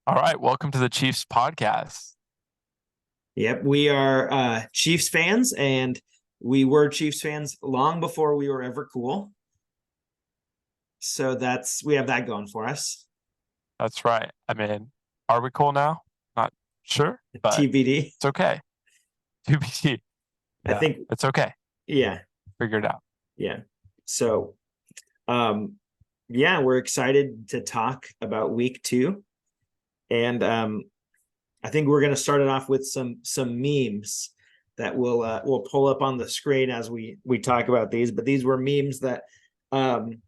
All right, welcome to the Chiefs podcast. Yep, we are Chiefs fans, and we were Chiefs fans long before we were ever cool. So we have that going for us. That's right. I mean, are we cool now? Not sure, but TBD. it's okay. TBD. I Yeah, think, it's okay. yeah, Figure it out. yeah. So, um, yeah, we're excited to talk about week two, and I think we're going to start it off with some memes that we'll pull up on the screen as we talk about these. But these were memes that um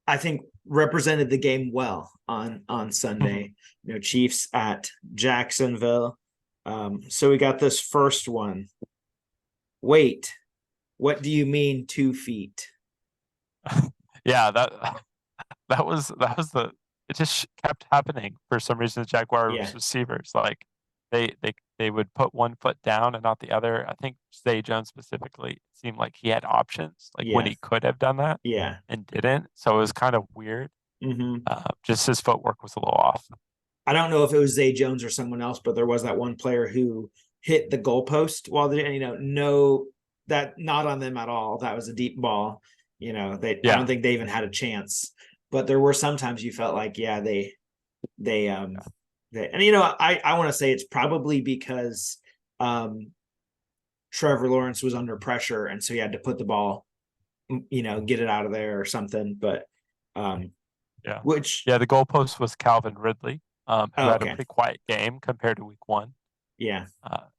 I think represented the game well on Sunday. Chiefs at Jacksonville. So we got this first one. Wait, what do you mean 2 feet? Yeah, that was the it just kept happening for some reason. The Jaguars Yeah, receivers they would put one foot down and not the other. I think Zay Jones specifically seemed like he had options, like when yeah, he could have done that yeah. and didn't. So it was kind of weird. hmm Just his footwork was a little off. I don't know if it was Zay Jones or someone else, but there was that one player who hit the goalpost while they, no, that not on them at all. That was a deep ball. I don't Yeah. think they even had a chance. But there were sometimes you felt like, yeah, they and I want to say it's probably because Trevor Lawrence was under pressure, and so he had to put the ball, get it out of there or something. But um, Yeah. which Yeah, the goalpost was Calvin Ridley, who oh, had a okay, pretty quiet game compared to week one. yeah,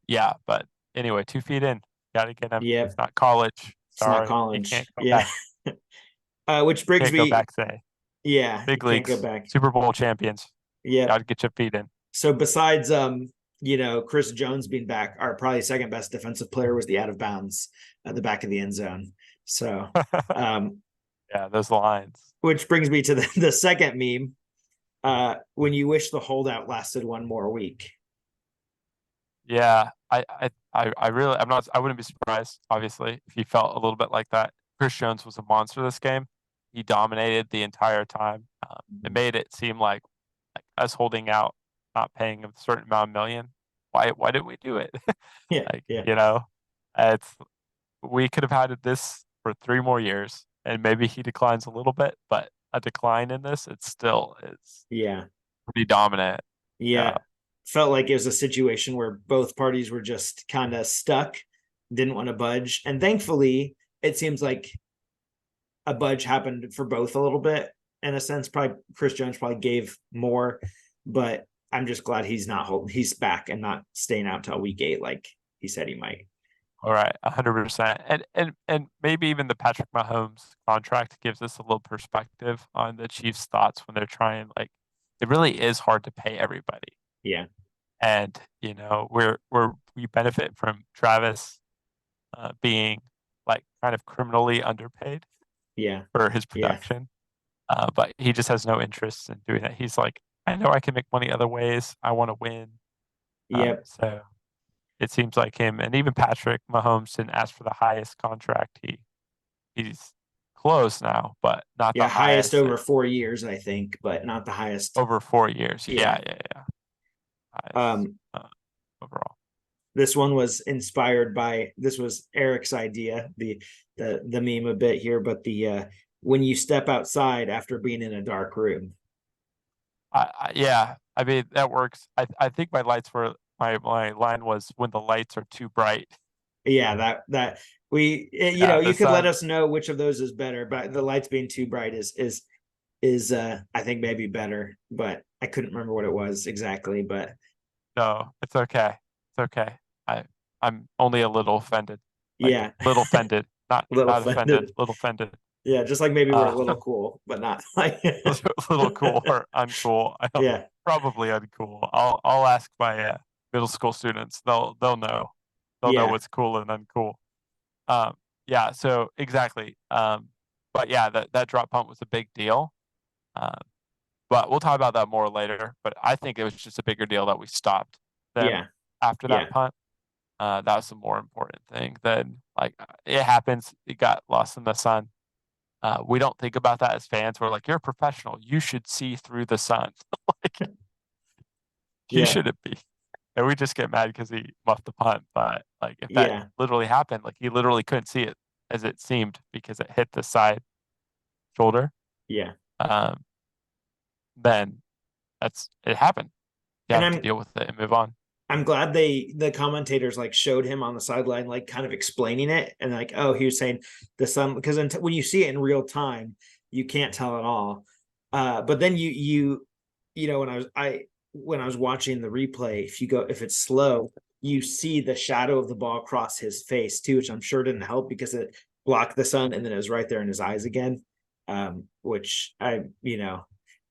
Yeah, but anyway, 2 feet in, got to get him. It's yep, not college. it's not Sorry, he college, can't go yeah. back. Which brings Can't go me, back. Say yeah, you big can't go leagues, back, Super Bowl champions. Got yep. to get your feet in. So besides Chris Jones being back, our probably second best defensive player was the out of bounds at the back of the end zone. So um Yeah, those lines. which brings me to the second meme. When you wish the holdout lasted one more week. Yeah, I really, I'm not. I wouldn't be surprised, obviously, if he felt a little bit like that. Chris Jones was a monster this game. He dominated the entire time. It made it seem like us holding out, not paying a certain amount of million. Why didn't we do it? Yeah, Like, yeah, it's we could have had this for 3 more years, and maybe he declines a little bit, but a decline in this, it still is yeah, pretty dominant. Yeah, yeah. Felt like it was a situation where both parties were just kind of stuck, didn't want to budge. And thankfully, it seems like a budge happened for both a little bit in a sense. Probably Chris Jones probably gave more, but I'm just glad he's not holding, he's back and not staying out till week 8 like he said he might. all right, 100%. And maybe even the Patrick Mahomes contract gives us a little perspective on the Chiefs' thoughts when they're trying. Like, it really is hard to pay everybody, Yeah, and we benefit from Travis being like kind of criminally underpaid yeah, for his yeah, production. But he just has no interest in doing that. He's like, I know I can make money other ways. I want to win. yep, So it seems like him, and even Patrick Mahomes didn't ask for the highest contract. He's close now, but not yeah. the Highest highest, over like 4 years, I think, but not the highest. over 4 years. Yeah. Yeah, yeah, yeah. Highest Um, overall. this one was inspired by, this was Eric's idea, the meme a bit here, but the when you step outside after being in a dark room. Yeah, I mean that works. I think my line was when the lights are too bright. Yeah, that we Yeah, the you could let sun. us know which of those is better, but the lights being too bright is I think maybe better, but I couldn't remember what it was exactly, but No, it's okay. It's okay. I I'm only a little offended. Like yeah, little offended, not a little not offended, offended. little offended. Yeah, just like maybe we're a Uh, little cool, but not like a little cool or uncool. I don't, yeah, probably uncool. I'll ask my middle school students. They'll know. They'll know yeah, what's cool and uncool. Yeah. So exactly. But yeah, that drop punt was a big deal. Um, but we'll talk about that more later. But I think it was just a bigger deal that we stopped them yeah, after that yeah, punt. That was the more important thing. Then like it happens. It got lost in the sun. We don't think about that as fans. We're like, you're a professional. You should see through the sun. Like, he Yeah. shouldn't be. And we just get mad because he muffed the punt. But like, if that Yeah. literally happened, like he literally couldn't see it as it seemed because it hit the side shoulder. Yeah. Um, then it happened. You And have to deal with it and move on. I'm glad the commentators like showed him on the sideline, like kind of explaining it and like, oh, he was saying the sun, because when you see it in real time, you can't tell at all. But then you know, when I was watching the replay, if it's slow, you see the shadow of the ball cross his face too, which I'm sure didn't help because it blocked the sun and then it was right there in his eyes again. Which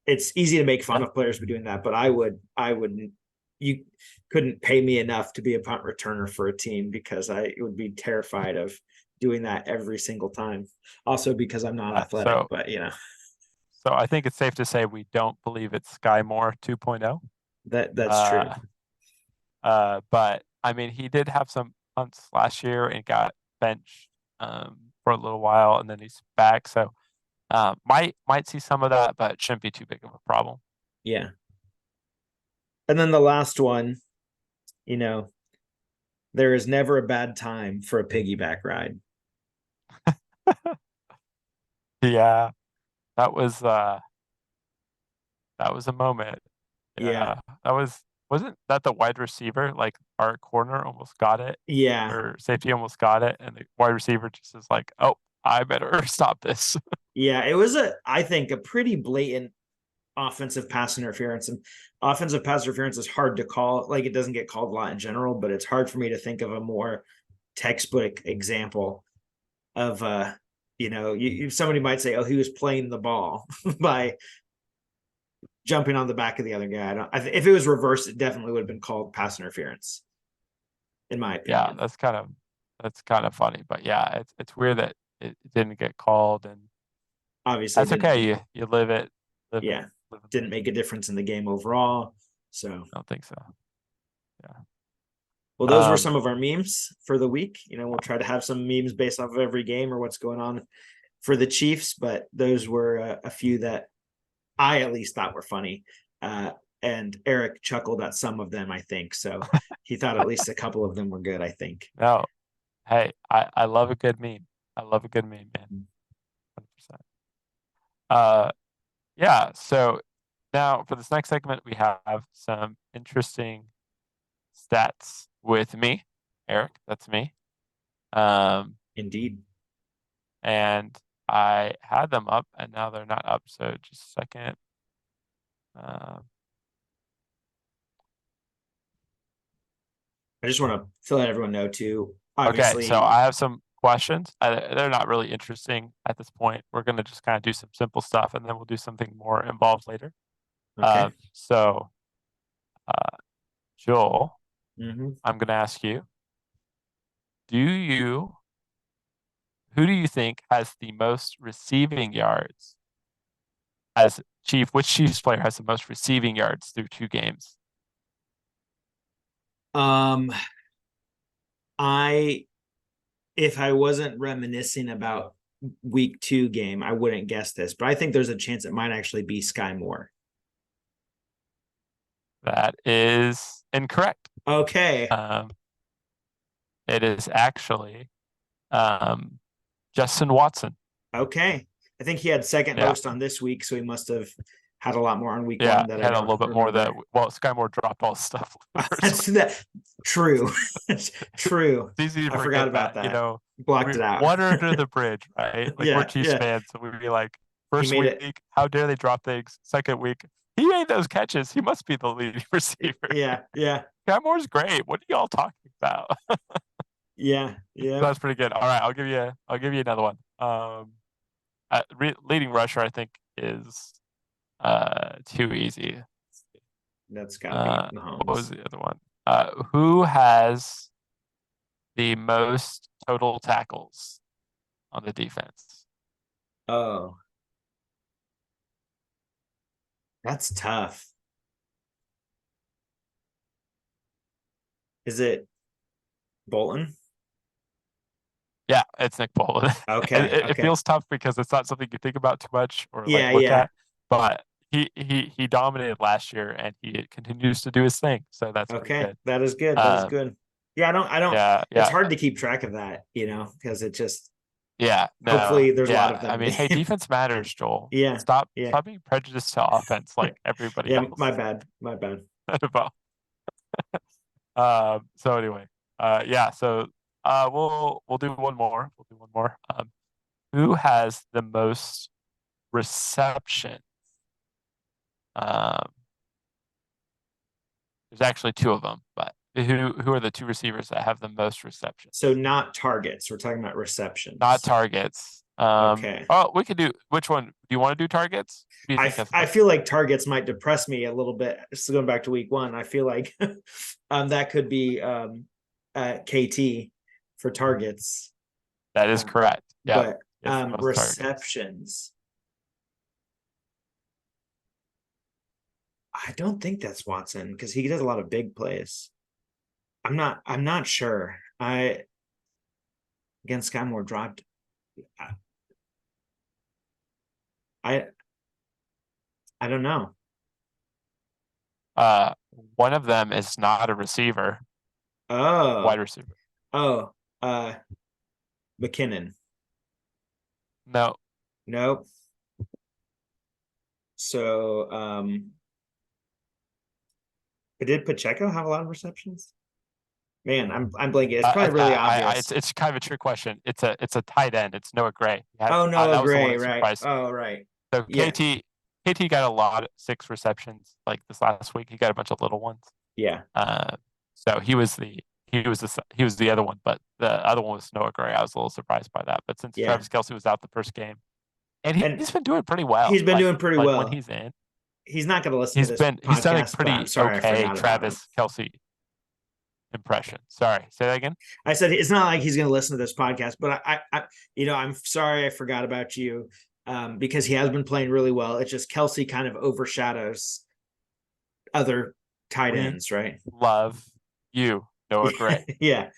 it's easy to make fun of players for doing that, but I wouldn't. You couldn't pay me enough to be a punt returner for a team because I would be terrified of doing that every single time. Also because I'm not athletic, So, but so I think it's safe to say we don't believe it's Sky Moore 2.0. that's true. Uh, but I mean, he did have some punts last year and got benched for a little while, and then he's back. So might see some of that, but shouldn't be too big of a problem. Yeah. And then the last one, there is never a bad time for a piggyback ride. Yeah, that was a moment. Yeah. Yeah, wasn't that the wide receiver, like our corner almost got it, Yeah. or safety almost got it, and the wide receiver just is like, oh, I better stop this. Yeah. It was I think, a pretty blatant offensive pass interference, and offensive pass interference is hard to call. Like, it doesn't get called a lot in general, but it's hard for me to think of a more textbook example of somebody might say, oh, he was playing the ball by jumping on the back of the other guy. If it was reversed, it definitely would have been called pass interference, in my Yeah, opinion. that's kind of funny, but yeah, it's weird that it didn't get called, and Obviously, that's didn't okay. You live it, live it, yeah, live and didn't learn. make a difference in the game overall. So, I don't think so. Yeah. well, those were Um, some of our memes for the week. We'll try to have some memes based off of every game or what's going on for the Chiefs, but those were a few that I at least thought were funny. And Eric chuckled at some of them, I think. So he thought at least a couple of them were good, I think. no, hey, I love a good meme. I love a good meme, man. 100%. Uh, yeah. So now for this next segment, we have some interesting stats with me, Eric. That's me. Um, Indeed. and I had them up, and now they're not up. So just a second. Um, I just want to let everyone know too. okay, so Obviously, I have some questions. They're not really interesting at this point. We're gonna just kind of do some simple stuff, and then we'll do something more involved later. okay. So, uh, Joel, Mm-hmm. I'm gonna ask you: Do you who do you think has the most receiving yards as Chief? Which Chiefs player has the most receiving yards through 2 games? Um, I if I wasn't reminiscing about week 2 game, I wouldn't guess this, but I think there's a chance it might actually be Sky Moore. That is incorrect. Okay. Um, it is actually um, Justin Watson. Okay. I think he had second Yeah, most on this week, so he must have had a lot more on week yeah, 1 that he I had a don't little bit more remember. that well, Sky Moore dropped all his stuff the first That's week. that true. True. It's easy to I forgot forget about that. that. We Blocked it out. water under the bridge, right? Like we're Yeah, Chiefs yeah. fans, so we'd be like, He first made it. week, how dare they drop things? Second week, he made those catches. He must be the leading receiver. Yeah, yeah, Sky Moore's great. What are y'all talking about? yeah, yeah. That's pretty good. All right, I'll give you another one. Leading rusher, I think is too easy. That's got to be What was Mahomes. the other one? Who has the most total tackles on the defense? Oh, that's tough. Is it Bolton? Yeah, it's Nick Bolton. And Okay, it okay. feels tough because it's not something you think about too much or like Yeah, look yeah. at, but he dominated last year and he continues to do his thing, so that's pretty Okay. good. That is good. That is Um, good. Yeah, I don't yeah, it's yeah, hard to keep track of that, because it just yeah, no, hopefully there's a lot yeah. of them I in the mean, hey, game. defense matters, Joel. Yeah, yeah. Stop being prejudiced to offense like everybody Yeah, my else. bad. My bad. Well, so anyway, yeah, so we'll do one more. We'll do one more. Who has the most reception? Um, there's actually two of them, but who are the two receivers that have the most receptions? So not targets. We're talking about Not receptions. targets. Okay. Oh, we could do which one? Do you want to do targets? Who do you think has the I most? feel like targets might depress me a little bit. Just going back to week one, I feel like that could be KT for targets. That is Uh, correct. Yeah, but it's the most targets. receptions, I don't think that's Watson because he does a lot of big plays. I'm not sure. I again Sky Moore dropped. I I don't know. Uh, one of them is not a receiver, wide Oh, receiver. oh, uh McKinnon. No, Nope. So but did Pacheco have a lot of receptions? Man, I'm blanking. It's probably really obvious. it's kind of a trick question. It's a tight end. It's Noah Gray. Oh, Noah That was the one Gray, that right. surprised me. Oh, right. So Yeah, KT got a lot, 6 receptions like this last week. He got a bunch of little ones. yeah. So he was the other one, but the other one was Noah Gray. I was a little surprised by that. But since Yeah. Travis Kelce was out the first game, and And he's been doing pretty well, he's been doing pretty like when well. he's in, He's not going to listen to this he's done a podcast, but I'm pretty sorry I okay forgot about him. Travis Kelce impression. Sorry, say that again. I said it's not like he's going to listen to this podcast, but I'm sorry I forgot about you because he has been playing really well. It's just Kelce kind of overshadows other tight We ends, right? love you, Noah Gray. Yeah.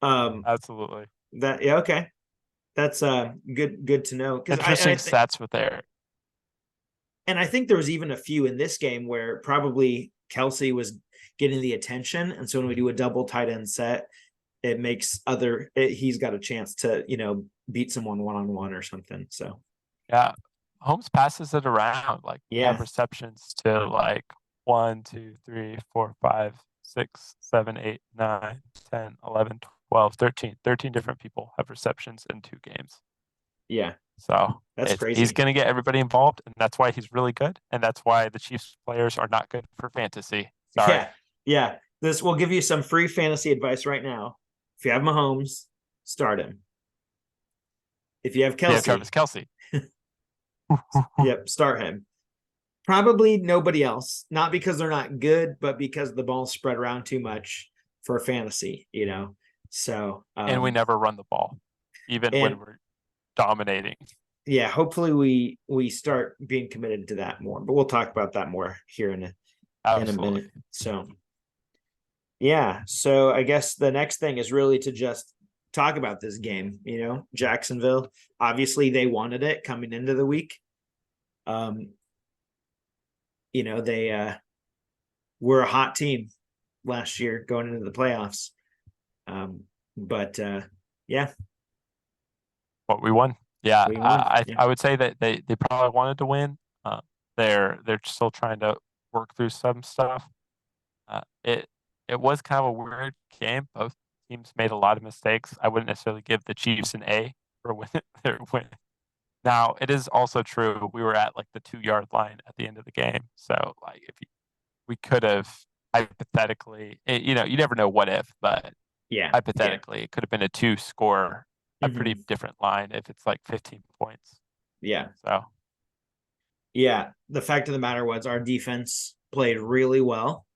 Absolutely. That yeah, okay. That's good to know because Interesting stats with there. and I think there was even a few in this game where probably Kelce was getting the attention, and so when we do a double tight end set, it makes he's got a chance to beat someone one-on-one or something. So Yeah, Holmes passes it around. Like we have yeah, receptions to like 1, 2, 3, 4, 5, 6, 7, 8, 9, 10, 11, 12, 13. 13 different people have receptions in 2 games. yeah, So that's he's crazy. going to get everybody involved, and that's why he's really good, and that's why the Chiefs players are not good for fantasy. Sorry. Yeah, yeah. This will give you some free fantasy advice right now. If you have Mahomes, start him. If you have Yeah, Kelce, Travis Kelce. yep, start him. Probably nobody else, not because they're not good, but because the ball's spread around too much for fantasy. So And we never run the ball, even when and we're dominating. yeah, hopefully we start being committed to that more, but we'll talk about that more here in a Absolutely. minute. So yeah, so I guess the next thing is really to just talk about this game. Jacksonville, obviously they wanted it coming into the week. They were a hot team last year going into the playoffs. But yeah, What we won. Yeah, we won. Yeah. I would say that they probably wanted to win. They're still trying to work through some stuff. It was kind of a weird game. Both teams made a lot of mistakes. I wouldn't necessarily give the Chiefs an A for their win. Now it is also true we were at like the 2-yard line at the end of the game, so like we could have hypothetically, you never know what if, but Yeah. hypothetically it could have been a 2-score, a pretty Mhm. different line if it's like 15 points. Yeah. So Yeah. The fact of the matter was our defense played really well.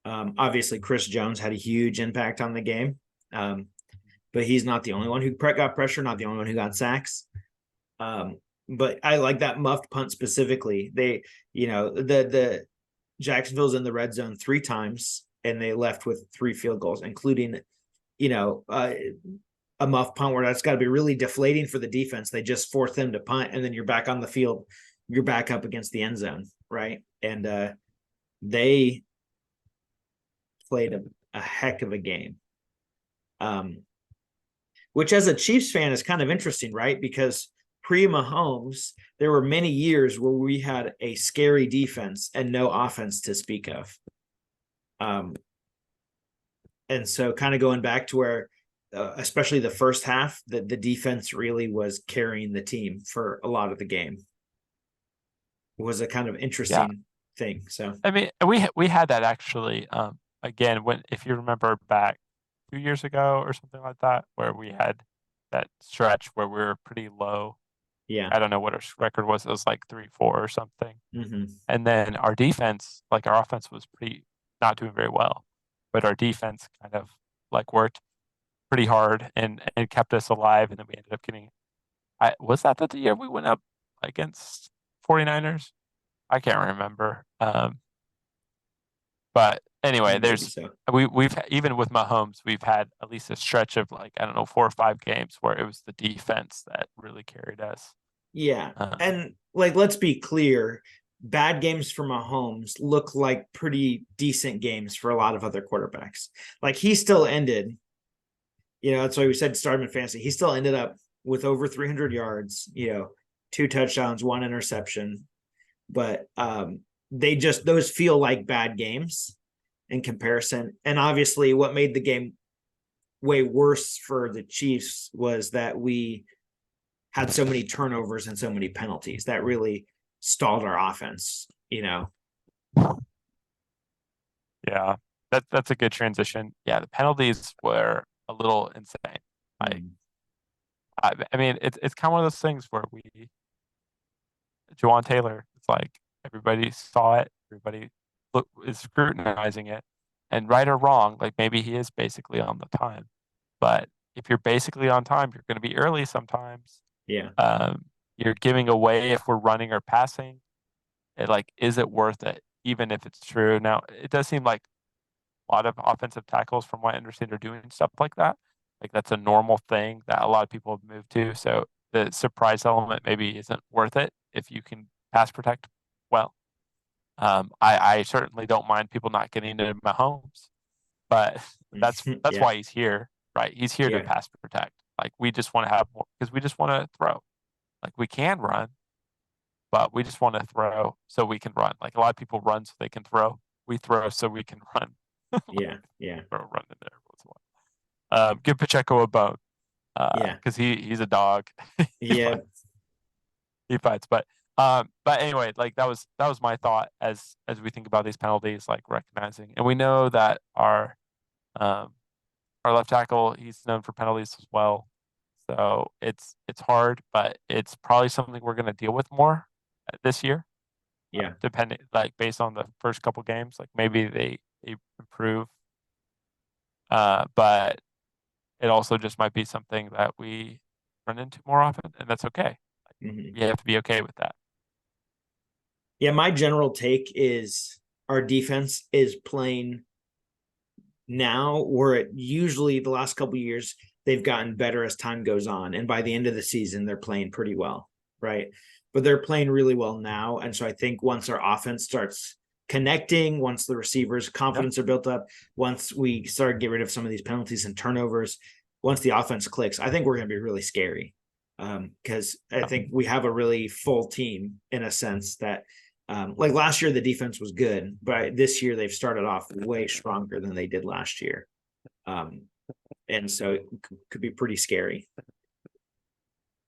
Obviously, Chris Jones had a huge impact on the game. But he's not the only one who got pressure, not the only one who got sacks. But I like that muffed punt specifically. The Jacksonville's in the red zone 3 times, and they left with 3 field goals, including you know, a muff punt where that's got to be really deflating for the defense. They just force them to punt, and then you're back on the field. You're back up against the end zone, right? And they played a heck of a game. Which as a Chiefs fan is kind of interesting, right? Because pre-Mahomes, there were many years where we had a scary defense and no offense to speak of. And so kind of going back to where, especially the first half, the defense really was carrying the team for a lot of the game. It was a kind of interesting thing. So I mean, we had that actually. Again, when if you remember back 2 years ago or something like that, where we had that stretch where we were pretty low. yeah. I don't know what our record was. It was like 3-4 or something. Mm-hmm. And then our defense, like our offense was pretty not doing very well, but our defense kind of like worked pretty hard and kept us alive. And then we ended up getting, was that the year we went up against 49ers? I can't remember. But anyway, we've even with Mahomes, we've had at least a stretch of like, I don't know, 4 or 5 games where it was the defense that really carried us. Yeah. And like, let's be clear, bad games for Mahomes look like pretty decent games for a lot of other quarterbacks. Like he still ended, that's why we said start him in fantasy. He still ended up with over 300 yards, 2 touchdowns, 1 interception. But those feel like bad games in comparison. And obviously what made the game way worse for the Chiefs was that we had so many turnovers and so many penalties that really stalled our offense, Yeah, that's a good transition. Yeah, the penalties were a little insane. Like, I mean, it's kind of one of those things where Jawaan Taylor, it's like everybody saw it, everybody is scrutinizing it, and right or wrong, like maybe he is basically on the time, but if you're basically on time, you're going to be early sometimes. Yeah. You're giving away if we're running or passing. Is it worth it? Even if it's true. Now, it does seem like a lot of offensive tackles, from what I understand, are doing stuff like that. Like that's a normal thing that a lot of people have moved to. So the surprise element maybe isn't worth it if you can pass protect well. I certainly don't mind people not getting into Mahomes, but that's Yeah. why he's here, right? He's here to pass protect. Like we just want to have more because we just want to throw. Like we can run, but we just want to throw so we can run. Like a lot of people run so they can throw. We throw so we can run. Yeah. Throw a run in there once in a while. Give Pacheco a bone. Because he's a dog. Yeah. He fights. But anyway, like that was my thought as we think about these penalties, like recognizing, and we know that our left tackle, he's known for penalties as well. So it's hard, but it's probably something we're going to deal with more this year. Yeah. Depending, like based on the first couple games, like maybe they improve. But it also just might be something that we run into more often, and that's okay. You have to be okay with that. Yeah, my general take is our defense is playing now where it usually the last couple of years they've gotten better as time goes on, and by the end of the season they're playing pretty well, right? But they're playing really well now, and so I think once our offense starts connecting, once the receivers' confidence are built up, once we start to get rid of some of these penalties and turnovers, once the offense clicks, I think we're going to be really scary. Because I think we have a really full team in a sense that, like last year, the defense was good, but this year they've started off way stronger than they did last year. And so it could be pretty scary.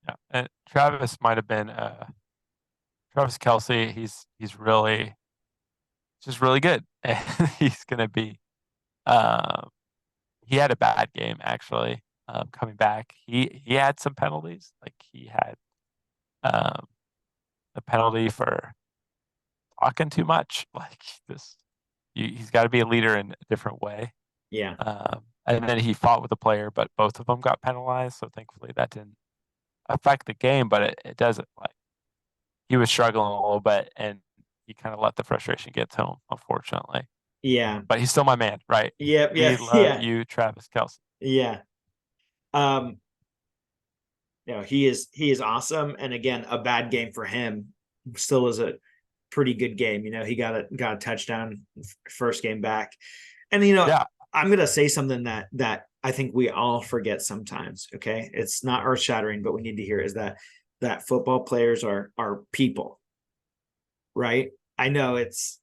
Yeah. And Travis might have been, Travis Kelce, he's really, just really good. And he's going to be, he had a bad game actually. Coming back, he had some penalties. Like he had a penalty for talking too much. Like this, he's got to be a leader in a different way. Yeah. And then he fought with a player, but both of them got penalized. So thankfully that didn't affect the game. But it doesn't, like he was struggling a little bit, and he kind of let the frustration get to him, unfortunately. Yeah. But he's still my man, right? Yep. We love you, Travis Kelce. Yeah. Um, he is awesome. And again, a bad game for him still was a pretty good game. He got a touchdown first game back. And Yeah, I'm gonna say something that I think we all forget sometimes. Okay. It's not earth shattering, but we need to hear is that football players are people, right? I know it's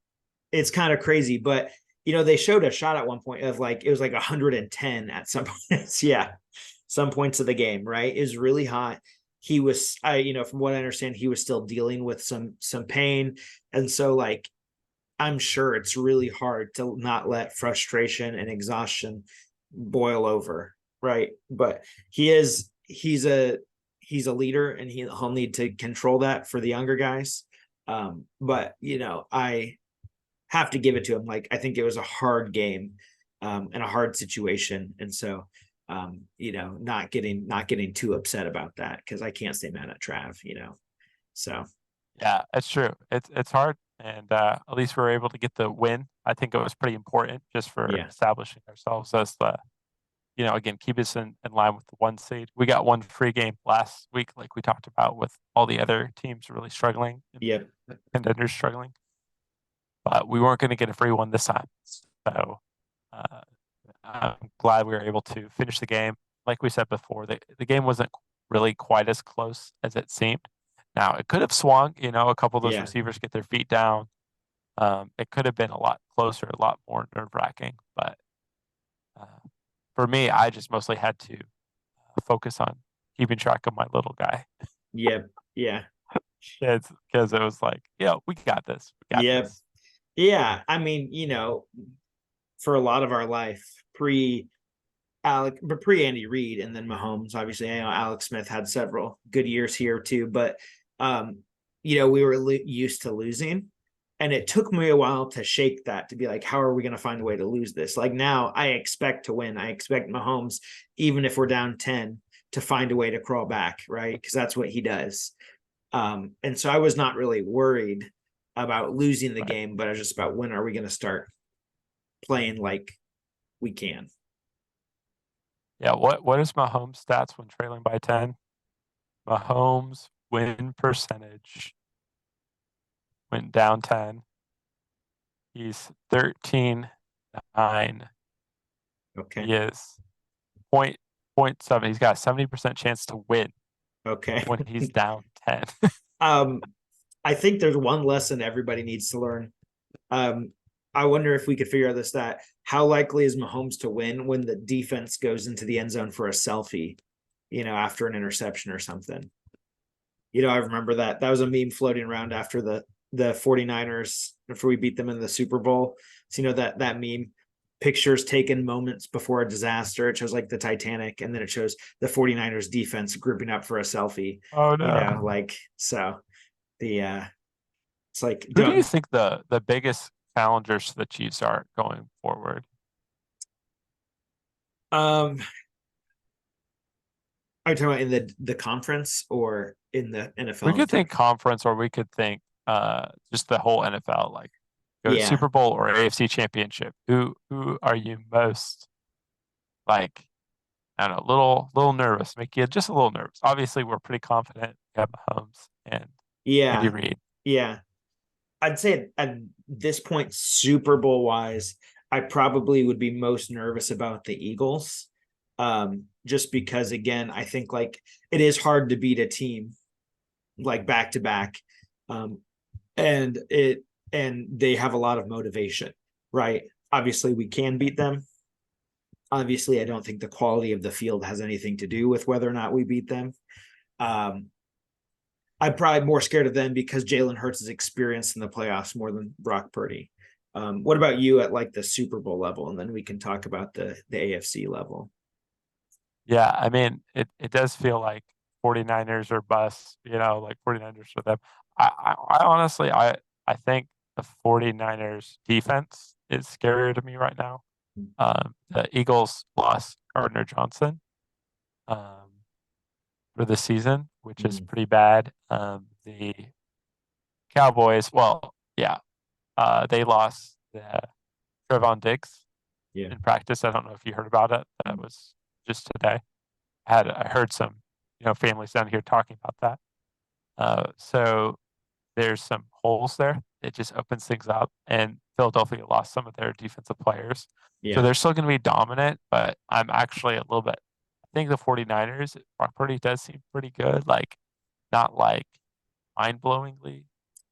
kind of crazy, but they showed a shot at one point of like it was like 110 at some points. Yeah, some points of the game, right? Is really hot. He was, from what I understand, he was still dealing with some pain, and so like I'm sure it's really hard to not let frustration and exhaustion boil over, right? But he's a leader, and he'll need to control that for the younger guys. But I have to give it to him. Like I think it was a hard game, and a hard situation, and so not getting too upset about that because I can't stay mad at Trav. So yeah, it's true. It's hard, and at least we were able to get the win. I think it was pretty important just for yeah, establishing ourselves as the, again, keep us in line with the 1 seed. We got one free game last week, like we talked about, with all the other teams really struggling and yep, contenders struggling, but we weren't going to get a free one this time. So uh, I'm glad we were able to finish the game. Like we said before, the game wasn't really quite as close as it seemed. Now it could have swung, a couple of those yeah, receivers get their feet down. It could have been a lot closer, a lot more nerve wracking. But uh, for me, I just mostly had to focus on keeping track of my little guy. yep, yeah, Because it was like, we got this. We got yep, this. yeah. I mean, for a lot of our life, but pre Andy Reid and then Mahomes, obviously, Alex Smith had several good years here too, but we were used to losing. And it took me a while to shake that, to be like, how are we going to find a way to lose this? Like now I expect to win. I expect Mahomes, even if we're down 10, to find a way to crawl back, right? Because that's what he does. And so I was not really worried about losing the Right. game, but I was just about when are we going to start playing like we can. Yeah. What is Mahomes' stats when trailing by 10? Mahomes win percentage went down 10. He's 13-9. Okay. He is point 7. He's got a 70% chance to win Okay. when he's down 10. um, I think there's one lesson everybody needs to learn. Um, I wonder if we could figure out this stat. How likely is Mahomes to win when the defense goes into the end zone for a selfie, after an interception or something? I remember that was a meme floating around after the 49ers, after we beat them in the Super Bowl. So that meme, pictures taken moments before a disaster. It shows like the Titanic, and then it shows the 49ers defense grouping up for a selfie. Oh no. Like so the it's like Who do you don't think the biggest challengers to the Chiefs are going forward? um are you talking about in the conference or in the We NFL in could think general? conference, or we could think just the whole NFL, like go to Yeah. Super Bowl or AFC Championship. Who are you most, like, I don't know, little nervous, make you just a little nervous? Obviously, we're pretty confident we have Mahomes and Andy Yeah. Reid. Yeah. I'd say at this point, Super Bowl wise, I probably would be most nervous about the Eagles. Just because again, I think like it is hard to beat a team like back to back. Um, and they have a lot of motivation, right? Obviously, we can beat them. Obviously, I don't think the quality of the field has anything to do with whether or not we beat them. Um, I'm probably more scared of them because Jalen Hurts is experienced in the playoffs more than Brock Purdy. What about you at like the Super Bowl level? And then we can talk about the AFC level. Yeah, I mean, it does feel like 49ers are bust, like 49ers for them. I honestly, I think the 49ers defense is scarier to me right now. The Eagles lost Gardner Johnson um, for the season, which is Mm, pretty bad. The Cowboys, well, yeah, they lost Trevon Diggs yeah. in practice. I don't know if you heard about it. That was just today. I heard some, families down here talking about that. So there's some holes there. It just opens things up, and Philadelphia lost some of their defensive players. So Yeah. they're still going to be dominant, but I'm actually a little bit, I think the 49ers, Brock Purdy does seem pretty good. Like, not like mind-blowingly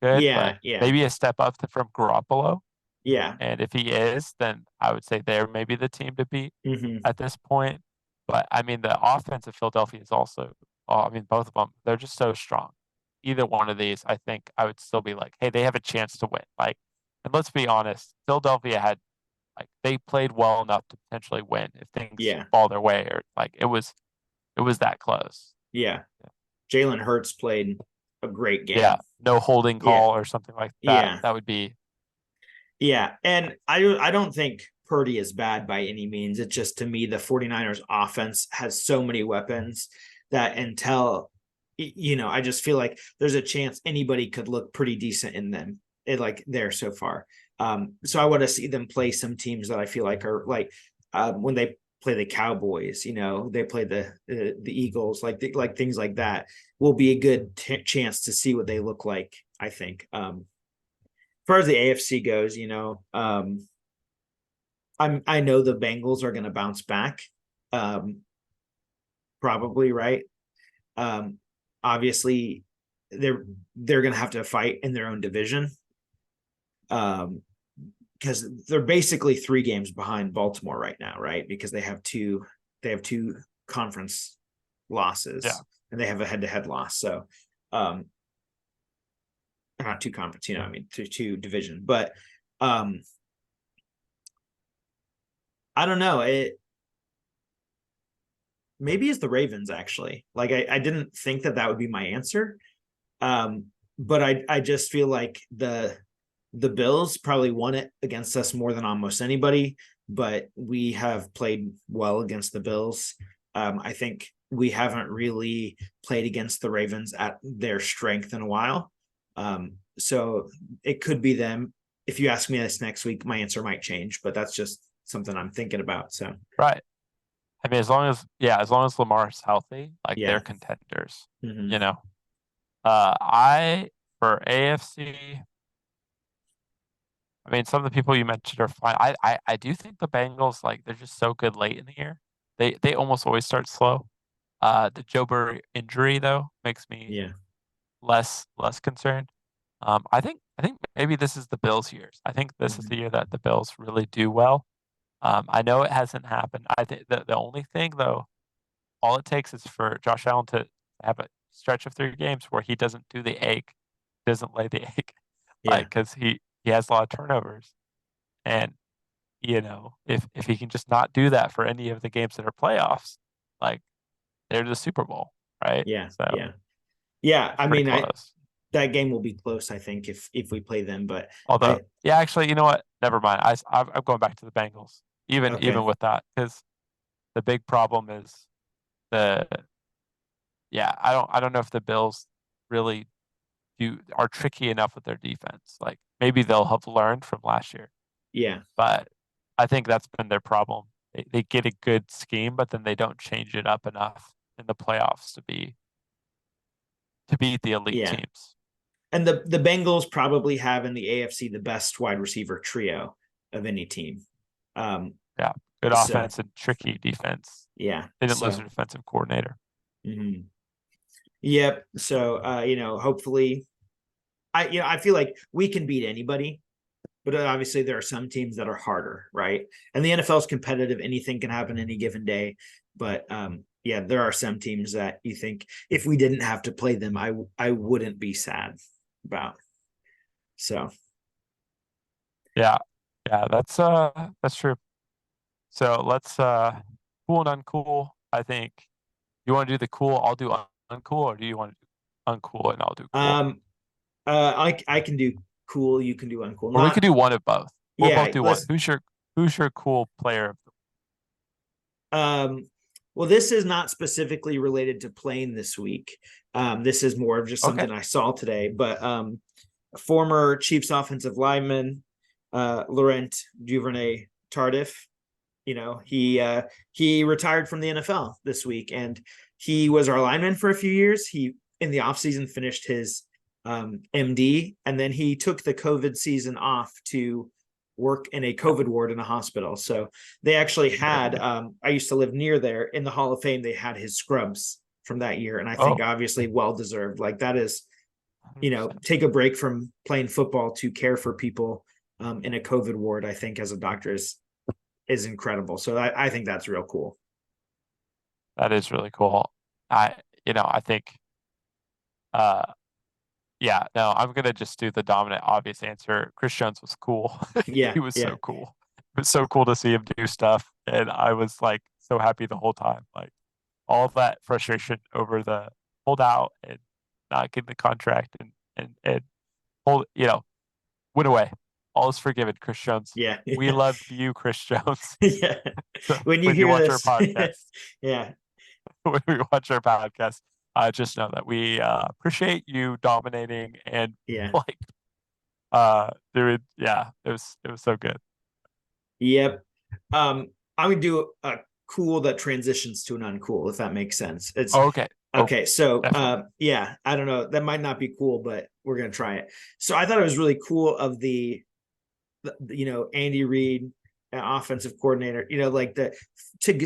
good, but Yeah. Yeah. maybe a step up from Garoppolo. Yeah. And if he is, then I would say they're maybe the team to beat Hmm. at this point. But I mean, the offense of Philadelphia is also, oh, I mean, both of them, they're just so strong. Either one of these, I think I would still be like, hey, they have a chance to win. Like, and let's be honest, Philadelphia had, like, they played well enough to potentially win if things Yeah. fall their way, or like it was that close. Yeah. Jalen Hurts played a great game. Yeah, no holding Yeah. call or something like that. Yeah. That would be, Yeah. And I don't think Purdy is bad by any means. It's just, to me, the 49ers offense has so many weapons that until, I just feel like there's a chance anybody could look pretty decent in them. Like there so far. So I want to see them play some teams that I feel like are like, when they play the Cowboys, they play the Eagles, like things like that will be a good chance to see what they look like, I think. As far as the AFC goes, I know the Bengals are going to bounce back. Probably, right. Obviously they're going to have to fight in their own division. Because they're basically 3 games behind Baltimore right now, right? Because they have two conference losses, yeah, and they have a head-to-head loss. So, not 2 conference, I mean, two division. But I don't know. Maybe it's the Ravens, actually. Like, I didn't think that would be my answer. But I just feel like the Bills probably won it against us more than almost anybody, but we have played well against the Bills. I think we haven't really played against the Ravens at their strength in a while. So it could be them. If you ask me this next week, my answer might change, but that's just something I'm thinking about. So, right. I mean, as long as Lamar's healthy, like, yeah. they're contenders, Mhm. For AFC, I mean, some of the people you mentioned are fine. I do think the Bengals, like, they're just so good late in the year. They almost always start slow. The Joe Burrow injury, though, makes me Yeah. less concerned. I think maybe this is the Bills' years. I think this is Mhm. the year that the Bills really do well. I know it hasn't happened. I think the only thing, though, all it takes is for Josh Allen to have a stretch of 3 games where he doesn't do the egg, doesn't lay the egg, Yeah. like, because he has a lot of turnovers, and if he can just not do that for any of the games that are playoffs, like, they're the Super Bowl, right? Yeah. So Yeah. Yeah. it's I pretty mean, close. that game will be close, I think, if we play them, but Although, yeah, actually, you know what? Never mind. I'm going back to the Bengals, even okay. with that, because the big problem is the yeah. I don't know if the Bills really are tricky enough with their defense. Like, maybe they'll have learned from last year, Yeah. but I think that's been their problem. They get a good scheme, but then they don't change it up enough in the playoffs to beat the elite Yeah. teams. And the Bengals probably have in the AFC the best wide receiver trio of any team. Yeah, good So offense and tricky defense. yeah. They didn't lose So their defensive coordinator. mhm. Yep. So hopefully I feel like we can beat anybody, but obviously there are some teams that are harder, right? And the NFL is competitive. Anything can happen any given day. But yeah, there are some teams that you think if we didn't have to play them, I wouldn't be sad about. So Yeah, yeah, that's true. So let's cool and uncool. I think you want to do the cool, I'll do uncool, or do you want to do uncool and I'll do cool? um I can do cool, you can do uncool. Or we could Not do one of both. We'll both yeah, do one. let's Who's your cool player of well, this is not specifically related to playing this week. This is more of just okay. something I saw today, but former Chiefs offensive lineman Laurent Duvernay Tardif He retired from the NFL this week, and he was our lineman for a few years. He in the offseason finished his MD, and then he took the COVID season off to work in a COVID ward in a hospital. So they actually had, I used to live near there, in the Hall of Fame, they had his scrubs from that year. And I think Oh, obviously well deserved. Like that is, 100%. take a break from playing football to care for people in a COVID ward, I think as a doctor is incredible. So I think that's real cool. That is really cool. I think, uh, yeah, no, I'm gonna just do the dominant, obvious answer. Chris Jones was cool. Yeah, He was yeah, so cool. It was so cool to see him do stuff, and I was like so happy the whole time. Like all of that frustration over the holdout and not getting the contract and hold, went away. All is forgiven, Chris Jones. yeah, We yeah. love you, Chris Jones. Yeah. So When you when you hear watch our this, podcast, yeah, when we watch our podcast, just know that we appreciate you dominating and yeah. like dude, yeah, it was so good. Yep. I'm gonna do a cool that transitions to an uncool, if that makes sense. It's Okay. Oh, okay. So, definitely. yeah, I don't know. That might not be cool, but we're gonna try it. So I thought it was really cool of Andy Reid, offensive coordinator. Like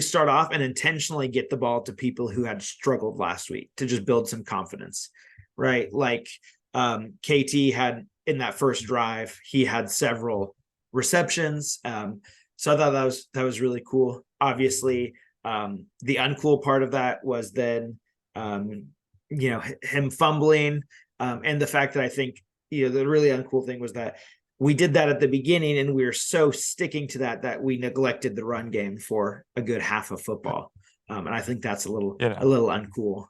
start off and intentionally get the ball to people who had struggled last week to just build some confidence, right? Like KT had in that first drive, he had several receptions. So I thought that was really cool. Obviously, the uncool part of that was then him fumbling, and the fact that I think the really uncool thing was that we did that at the beginning, and we were so sticking to that we neglected the run game for a good half of football, and I think that's a little You a know, little uncool.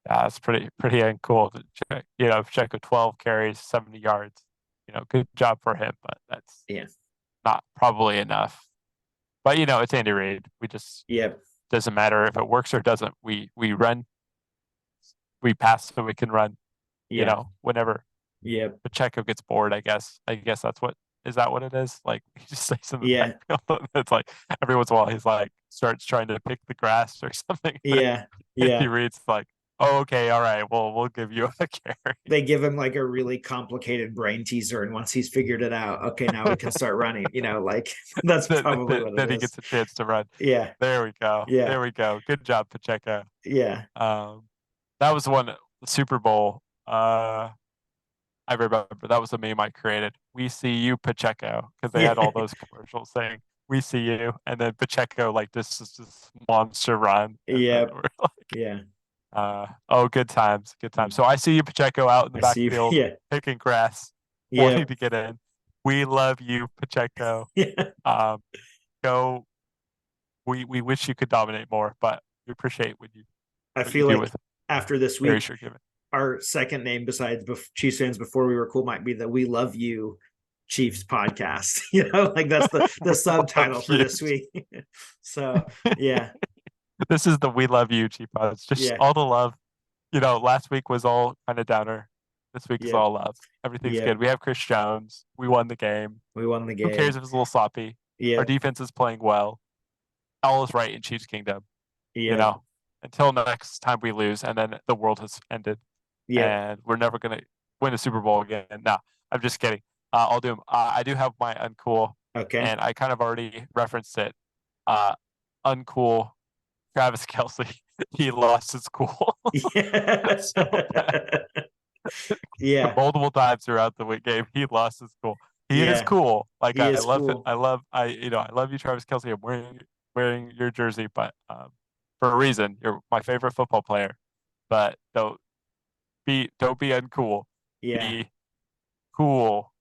yeah, it's pretty uncool. Pacheco 12 carries, 70 yards. Good job for him, but that's Yeah. not probably enough. But it's Andy Reid. We just Yep. doesn't matter if it works or doesn't. We run, we pass so we can run. Yeah. Whenever Yep. Pacheco gets bored, I guess. I guess that's what is that what it is? Like he just stays in the Yeah. backfield. It's like every once in a while he's like starts trying to pick the grass or something. Yeah. And he Yeah. reads like, oh, okay, all right, well, we'll give you a carry. They give him like a really complicated brain teaser, and once he's figured it out, okay, now we can start running. Like that's then, probably then, what it then he is. gets a chance to run. Yeah. There we go. Yeah. There we go. Good job, Pacheco. Yeah. Um, that was one the Super Bowl. I remember that was a meme I created. We see you, Pacheco, because they had Yeah. all those commercials saying "We see you," and then Pacheco like this monster run, and then Yep. we're like, Yeah. oh, good times, good times. So I see you, Pacheco, out in the I see. backfield Yeah. picking grass, wanting Yep. to get in. We love you, Pacheco. Yeah. Um, go. We wish you could dominate more, but we appreciate I what you feel do like with after this Very week, sure given. our second name besides Chiefs fans before we were cool might be the "We Love You" Chiefs podcast. Like that's the We love subtitle for you. this week. So yeah, This is the We Love You, Chief. It's just yeah, all the love. Last week was all kind of downer. This week is yep, all love. Everything's yep. good. We have Chris Jones. We won the game. We won the Who cares game. if it's a little sloppy? Our Yep, defense is playing well. All is right in Chiefs Kingdom. You yep, know, until next time we lose, and then the world has ended, yep. and we're never gonna win a Super Bowl again. No, I'm just kidding. I'll do 'em. I do have my uncool, Okay. and I kind of already referenced it. Uh, uncool. Travis Kelce. He lost his cool Yeah, so bad. yeah, Multiple times throughout the game. He lost his cool. He is yeah. cool. Like He I is love it. cool. I love you, Travis Kelce. I'm wearing your jersey, but for a reason. You're my favorite football player. But don't be uncool. Yeah, Be cool.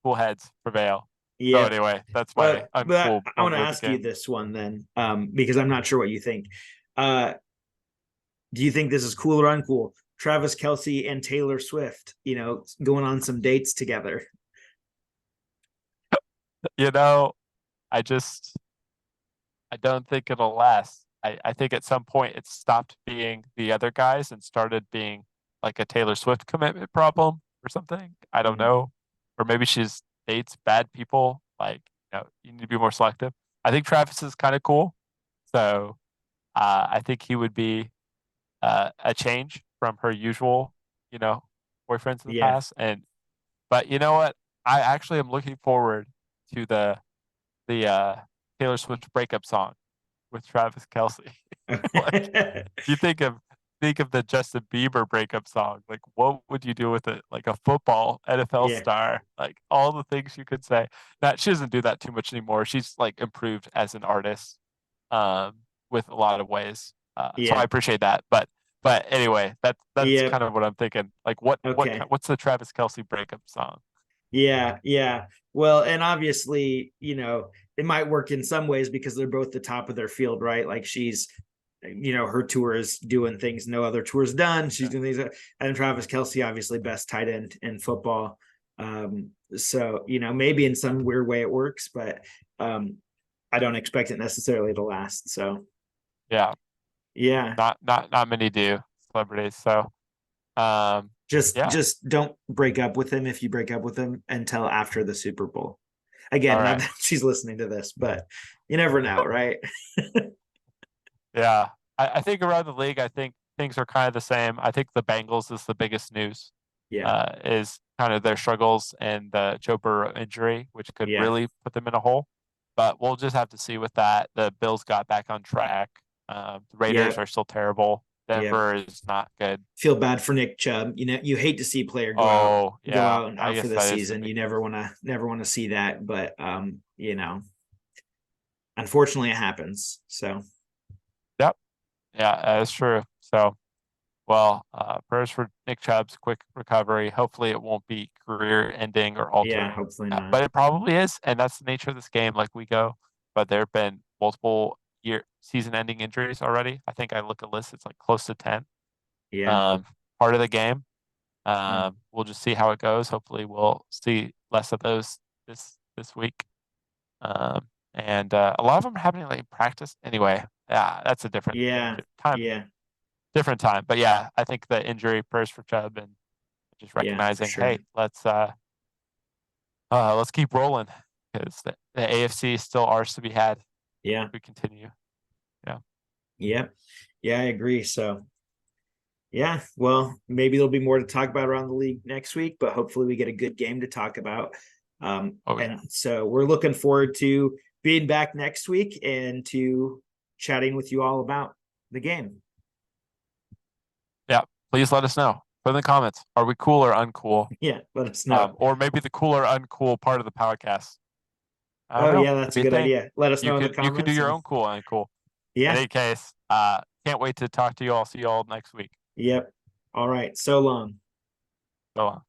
Cool heads prevail. So yep. anyway, that's my But uncool I want to moment of the ask you game. this one then, because I'm not sure what you think. Uh, do you think this is cool or uncool? Travis Kelce and Taylor Swift, going on some dates together. You know, I just I don't think it'll last. I think at some point it stopped being the other guys and started being like a Taylor Swift commitment problem or something. I don't Mm. know. Or maybe she's dates bad people. Like, you need to be more selective. I think Travis is kind of cool. So I think he would be a change from her usual, you know, boyfriends in the Yeah. past. But you know what? I actually am looking forward to the Taylor Swift breakup song with Travis Kelce. Like you think of the Justin Bieber breakup song. Like what would you do with it? Like a football NFL Yeah. star. Like all the things you could say. Now she doesn't do that too much anymore. She's like improved as an artist with a lot of ways. So I Yeah. appreciate that. But anyway, that's Yeah. kind of what I'm thinking. Like Okay. what's the Travis Kelce breakup song? Yeah, yeah. Well, and obviously, it might work in some ways because they're both the top of their field, right? Like she's, her tour is doing things no other tour's done. She's Yeah. doing things, and Travis Kelce, obviously, best tight end in football. So maybe in some weird way it works, but I don't expect it necessarily to last. So Yeah. yeah, Not many do celebrities. So um just yeah. just don't break up with him if you break up with him until after the Super Bowl. Again, All not right. that she's listening to this, but you never know, right? Yeah. I think around the league, I think things are kind of the same. I think the Bengals is the biggest news, Yeah, is kind of their struggles and the Joe Burrow injury, which could yeah, really put them in a hole. But we'll just have to see with that. The Bills got back on track. The Raiders yeah, are still terrible. yeah. Denver is not good. Feel bad for Nick Chubb. You hate to see a player Oh, go yeah. out and I out for guess the that is the season. You big never want to see that, but unfortunately it happens. So Yep. Yeah, that's true. So, well, prayers for Nick Chubb's quick recovery. Hopefully, it won't be career ending or yeah, altering, hopefully not. but it probably is, and that's the nature of this game. Like we go, but there have been multiple season-ending injuries already. I think I look at lists; it's like close to 10. Yeah. Um, Part of the game. Mm. We'll just see how it goes. Hopefully, we'll see less of those this week. And a lot of them are happening like in practice. Anyway, yeah, that's a Yeah. time, Yeah. different time. But yeah, I think the injury prayers for Chubb and just Yeah, for recognizing, sure. hey, let's keep rolling because the AFC is still ours to be had. Yeah. We continue. Yeah. Yeah. Yeah, I agree. So yeah, well, maybe there'll be more to talk about around the league next week, but hopefully we get a good game to talk about. Oh yeah. And so we're looking forward to being back next week and to chatting with you all about the game. Yeah. Please let us know. Put in the comments. Are we cool or uncool? Yeah, let us know. Or maybe the cool or uncool part of the podcast. I don't Oh know. yeah, Could that's a be a good thing. idea. Let us know in the You could do comments your and own cool and uncool. In yeah, any case, can't wait to talk to you all. See you all next week. yep. All right. So long. So long.